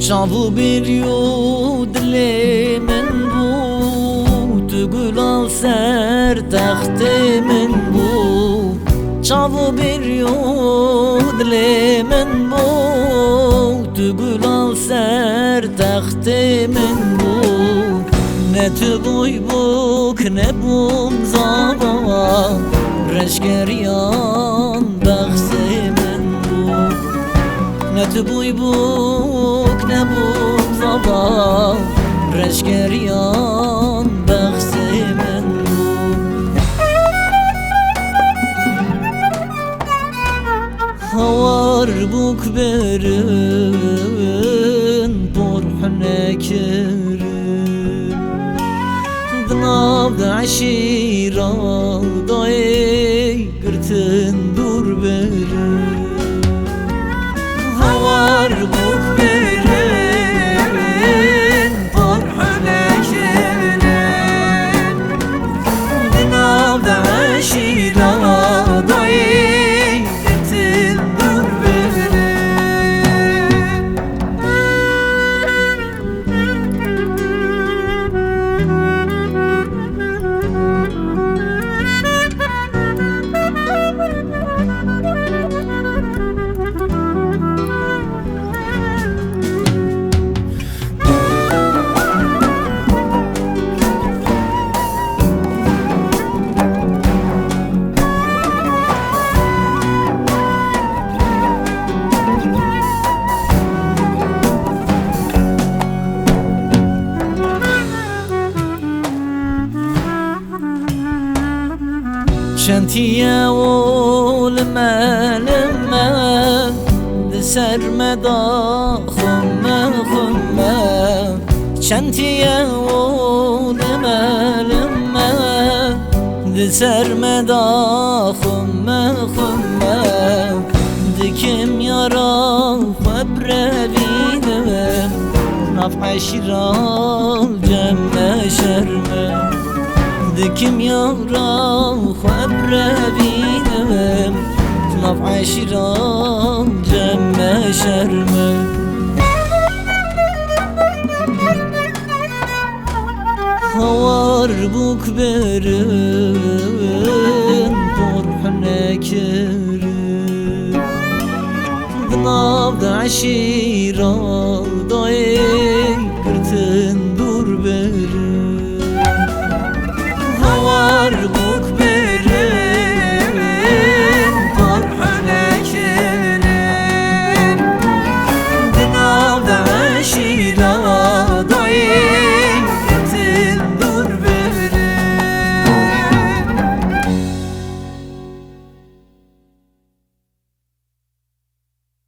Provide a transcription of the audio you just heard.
شافو بریو دل من بود گلال سر تخت من بود شافو بریو دل من بود گلال سر تخت من بود نه تو بوی بوک نه بوم زابا رشگریان بخش من بود نه تو بوی بوک نه بوم زابا رشگریان بخش من بود هوار بوک برن برحنه کرن دناب عشیرا دای گرتن دور برن هوار بوک برن برحنه کرن دناب عشیرا دای شنتيا ولما لما دسر مدا خما شنتيا ولما لما دسر مدا خما دكم يرى خبر بينم نفع شرال جمع شرمه دكم يرى خبر بينم نفع شرال جمع شرمه هوار بوك برن برحنه كرن ضناب عشيرة ضايق